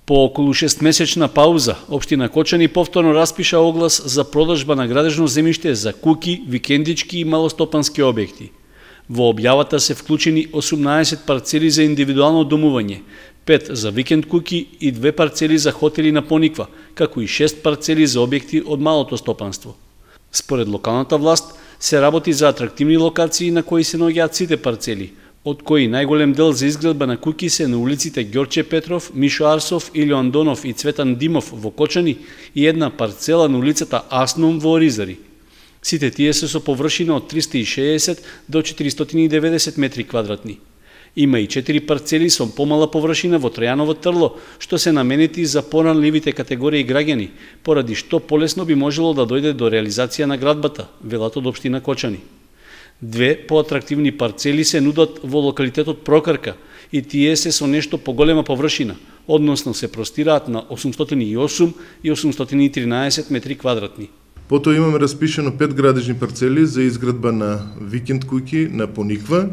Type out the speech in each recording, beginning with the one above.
По околу 6-месечна пауза, општина Кочани повторно распиша оглас за продажба на градежно земјиште за куки, викендички и малостопански објекти. Во објавата се вклучени 18 парцели за индивидуално домување, 5 за викенд куки и 2 парцели за хотели на Пониква, како и 6 парцели за објекти од малото стопанство. Според локалната власт се работи за атрактивни локации на кои се наоѓаат сите парцели, од кои најголем дел за изградба на куки се на улиците Ѓорче Петров, Мишо Арсов, Илјо Андонов и Цветан Димов во Кочани и една парцела на улицата Аснум во Оризари. Сите тие се со површина од 360 до 490 метри квадратни. Има и 4 парцели со помала површина во Тројаново Трло, што се наменети за поранливите категории граѓани, поради што полесно би можело да дојде до реализација на градбата, велат од општина Кочани. 2 поатрактивни парцели се нудат во локалитетот Прокрка и тие се со нешто поголема површина, односно се простираат на 808 и 813 метри квадратни. Потоа имаме распишено 5 градежни парцели за изградба на викенд куќи на Пониква,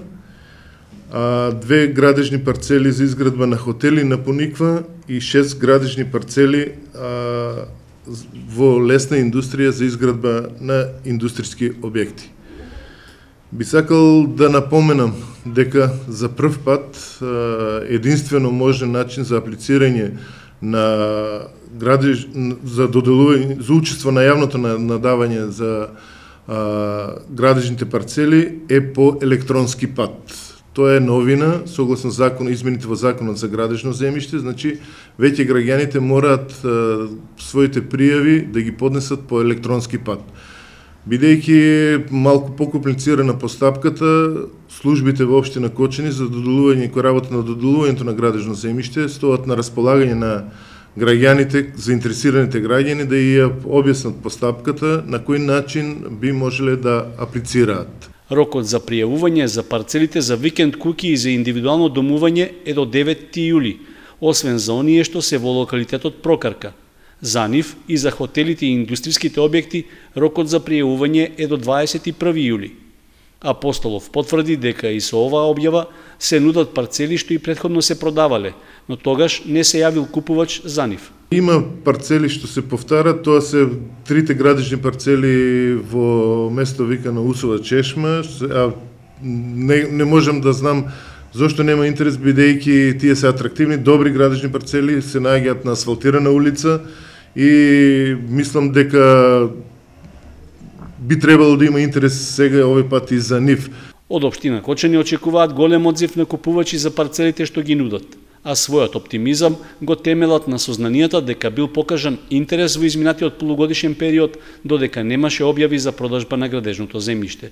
2 градежни парцели за изградба на хотели на Пониква и 6 градежни парцели во лесна индустрија за изградба на индустријски објекти. Би сакал да напоменам дека за прв пат единствено можен начин за аплицирање на градеж за доделување за учество на јавното надавање за градежните парцели е по електронски пат. Тоа е новина согласно измените во законот за градежно земјиште, значи веќе граѓаните мораат своите пријави да ги поднесат по електронски пат. Бидејќи малку покомплицирана постапката, службите во општина Кочани за доделување кој работа на доделувањето на градежно земјиште стоат на располагање на граѓаните, заинтересираните граѓани да ја објаснат постапката на кој начин би можеле да аплицираат. Рокот за пријавување за парцелите за викенд куки и за индивидуално домување е до 9 јули, освен за оние што се во локалитетот Прокрка. За нив и за хотелите и индустријските објекти рокот за пријавување е до 21 јули. Апостолов потврди дека и со оваа објава се нудат парцели што и претходно се продавале, но тогаш не се јавил купувач за нив. Има парцели што се повтарат, тоа се 3 градежни парцели во место викано Усова Чешма, не можам да знам зошто нема интерес, бидејќи тие се атрактивни, добри градежни парцели, се наоѓаат на асфалтирана улица и мислам дека би требало да има интерес сега овој пат и за нив. Од општина Кочани очекуваат голем одзив на купувачи за парцелите што ги нудат, а својот оптимизам го темелат на сознанијата дека бил покажан интерес во изминатиот полугодишен период, додека немаше објави за продажба на градежното земјиште.